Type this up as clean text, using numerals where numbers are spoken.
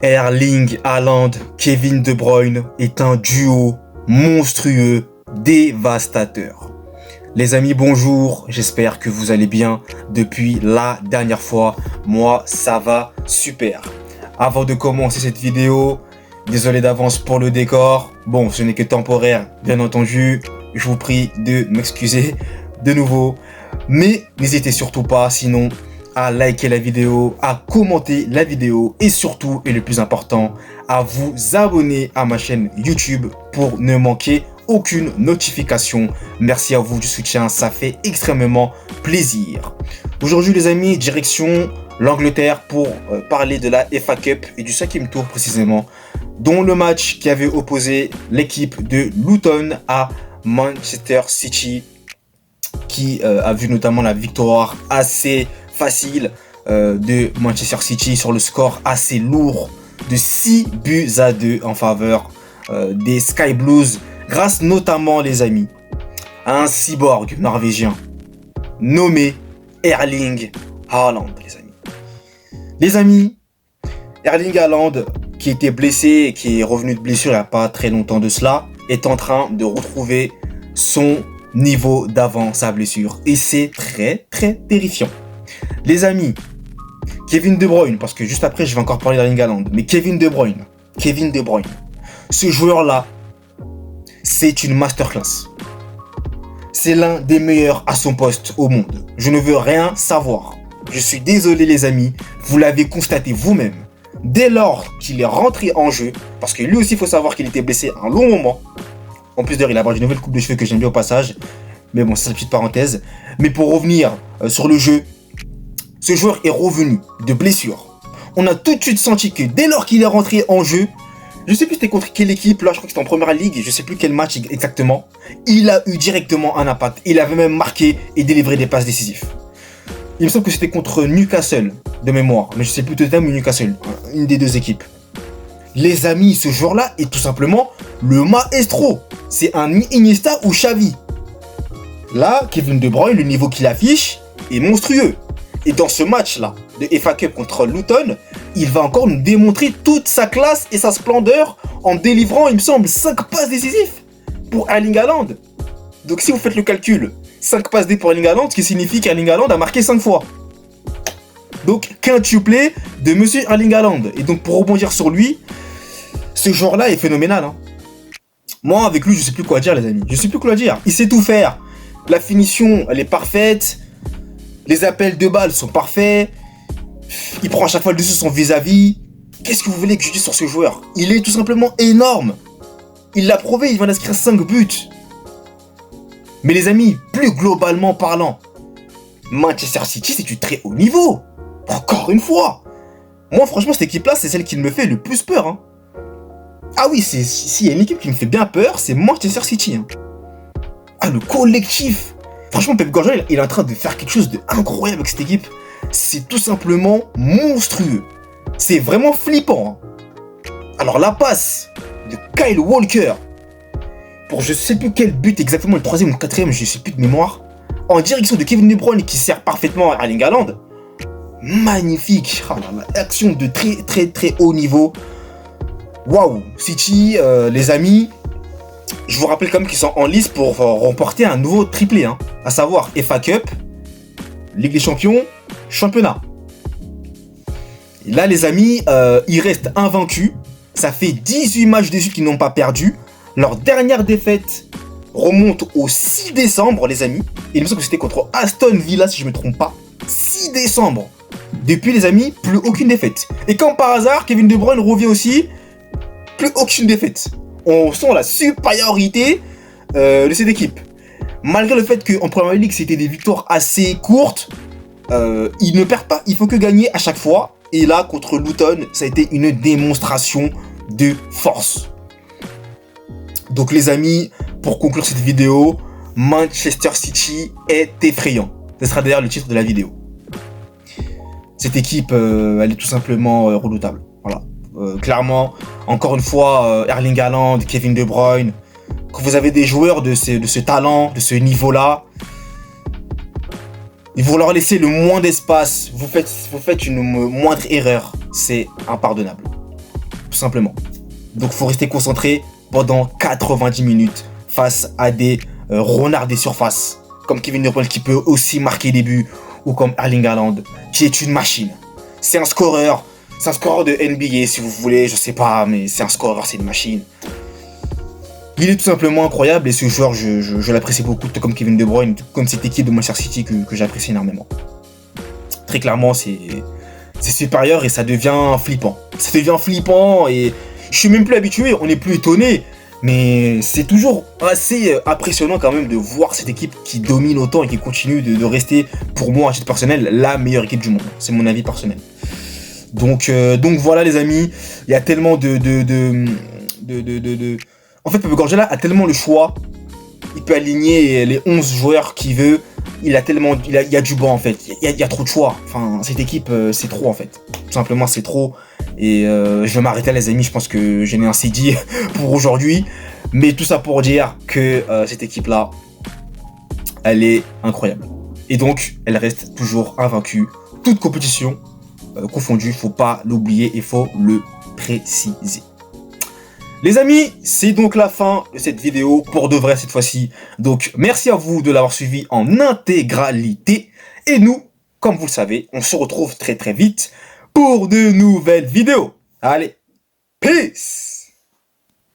Erling Haaland, Kevin De Bruyne est un duo monstrueux, dévastateur. Les amis, bonjour, j'espère que vous allez bien depuis la dernière fois. Moi, ça va super. Avant de commencer cette vidéo, désolé d'avance pour le décor. Bon, ce n'est que temporaire, bien entendu. Je vous prie de m'excuser de nouveau. Mais n'hésitez surtout pas, sinon, à liker la vidéo, à commenter la vidéo et surtout, et le plus important, à vous abonner à ma chaîne YouTube pour ne manquer aucune notification. Merci à vous du soutien, ça fait extrêmement plaisir. Aujourd'hui les amis, direction l'Angleterre pour parler de la FA Cup et du 5e tour précisément, dont le match qui avait opposé l'équipe de Luton à Manchester City, qui a vu notamment la victoire assez facile de Manchester City sur le score assez lourd de 6-2 en faveur des Sky Blues, grâce notamment les amis à un cyborg norvégien nommé Erling Haaland. Les amis, Erling Haaland, qui était blessé et qui est revenu de blessure il n'y a pas très longtemps de cela, est en train de retrouver son niveau d'avant sa blessure et c'est très terrifiant. Les amis, Kevin De Bruyne, parce que juste après je vais encore parler d'Erling Haaland, mais Kevin De Bruyne, ce joueur-là, c'est une masterclass. C'est l'un des meilleurs à son poste au monde. Je ne veux rien savoir. Je suis désolé les amis, vous l'avez constaté vous-même. Dès lors qu'il est rentré en jeu, parce que lui aussi il faut savoir qu'il était blessé un long moment. En plus d'ailleurs il a une nouvelle coupe de cheveux que j'aime bien au passage. Mais bon, c'est une petite parenthèse. Mais pour revenir sur le jeu, ce joueur est revenu de blessure. On a tout de suite senti que dès lors qu'il est rentré en jeu, je sais plus c'était contre quelle équipe, là je crois que c'était en première ligue, je sais plus quel match exactement, il a eu directement un impact. Il avait même marqué et délivré des passes décisives. Il me semble que c'était contre Newcastle, de mémoire, mais je sais plus Tottenham ou Newcastle, une des deux équipes. Les amis, ce joueur-là est tout simplement le maestro. C'est un Iniesta ou Xavi. Là, Kevin De Bruyne, le niveau qu'il affiche est monstrueux. Et dans ce match-là, de FA Cup contre Luton, il va encore nous démontrer toute sa classe et sa splendeur en délivrant, il me semble, 5 passes décisives pour Erling Haaland. Donc si vous faites le calcul, 5 passes D pour Erling Haaland, ce qui signifie qu'Erling Haaland a marqué 5 fois. Donc quintuplé de monsieur Erling Haaland. Et donc pour rebondir sur lui, ce joueur-là est phénoménal. Hein. Moi, avec lui, je sais plus quoi dire, les amis. Je sais plus quoi dire. Il sait tout faire. La finition, elle est parfaite. Les appels de balles sont parfaits. Il prend à chaque fois le dessus son vis-à-vis. Qu'est-ce que vous voulez que je dise sur ce joueur? Il est tout simplement énorme. Il l'a prouvé, il vient d'inscrire 5 buts. Mais les amis, plus globalement parlant, Manchester City, c'est du très haut niveau. Encore une fois. Moi, franchement, cette équipe-là, c'est celle qui me fait le plus peur. Hein. Ah oui, s'il y a une équipe qui me fait bien peur, c'est Manchester City. Hein. Ah, le collectif. Franchement, Pep Guardiola, il est en train de faire quelque chose d'incroyable avec cette équipe. C'est tout simplement monstrueux. C'est vraiment flippant. Hein. Alors, la passe de Kyle Walker, pour je sais plus quel but exactement, le 3e ou le 4e, je sais plus de mémoire, en direction de Kevin De Bruyne qui sert parfaitement à Erling Haaland. Magnifique. Oh là là, action de très haut niveau. Waouh. City, les amis, je vous rappelle quand même qu'ils sont en lice pour remporter un nouveau triplé, hein, à savoir FA Cup, Ligue des Champions, Championnat. Et là les amis, ils restent invaincus. Ça fait 18 matchs de suite qu'ils n'ont pas perdu. Leur dernière défaite remonte au 6 décembre, les amis. Et il me semble que c'était contre Aston Villa, si je ne me trompe pas. 6 décembre. Depuis, les amis, plus aucune défaite. Et comme par hasard, Kevin De Bruyne revient aussi. Plus aucune défaite. On sent la supériorité de cette équipe. Malgré le fait qu'en Premier League, c'était des victoires assez courtes, ils ne perdent pas. Il faut que gagner à chaque fois. Et là, contre Luton, ça a été une démonstration de force. Donc les amis, pour conclure cette vidéo, Manchester City est effrayant. Ce sera d'ailleurs le titre de la vidéo. Cette équipe, elle est tout simplement redoutable. Voilà. Clairement, encore une fois, Erling Haaland, Kevin De Bruyne, quand vous avez des joueurs de ce talent, de ce niveau-là, et vous leur laissez le moins d'espace, vous faites une moindre erreur, c'est impardonnable. simplement. Donc faut rester concentré pendant 90 minutes face à des renards des surfaces, comme Kevin De Bruyne qui peut aussi marquer des buts, ou comme Erling Haaland, qui est une machine. C'est un scoreur de NBA si vous voulez, je sais pas, mais c'est un scoreur, c'est une machine. Il est tout simplement incroyable et ce joueur, je l'apprécie beaucoup, tout comme Kevin De Bruyne, tout comme cette équipe de Manchester City que j'apprécie énormément. Très clairement, c'est supérieur et ça devient flippant. Ça devient flippant et je suis même plus habitué, on n'est plus étonné. Mais c'est toujours assez impressionnant quand même de voir cette équipe qui domine autant et qui continue de rester, pour moi, à titre personnel, la meilleure équipe du monde. C'est mon avis personnel. Donc voilà les amis, il y a tellement En fait, Pep Guardiola a tellement le choix. Il peut aligner les 11 joueurs qu'il veut. Il y a du banc en fait. Il y a trop de choix. Enfin, cette équipe, c'est trop en fait. Tout simplement, c'est trop. Et je vais m'arrêter les amis. Je pense que j'en ai assez dit pour aujourd'hui. Mais tout ça pour dire que cette équipe-là, elle est incroyable. Et donc, elle reste toujours invaincue. Toute compétition confondue. Faut pas l'oublier et faut le préciser. Les amis, c'est donc la fin de cette vidéo, pour de vrai cette fois-ci. Donc, merci à vous de l'avoir suivi en intégralité. Et nous, comme vous le savez, on se retrouve très très vite pour de nouvelles vidéos. Allez, peace!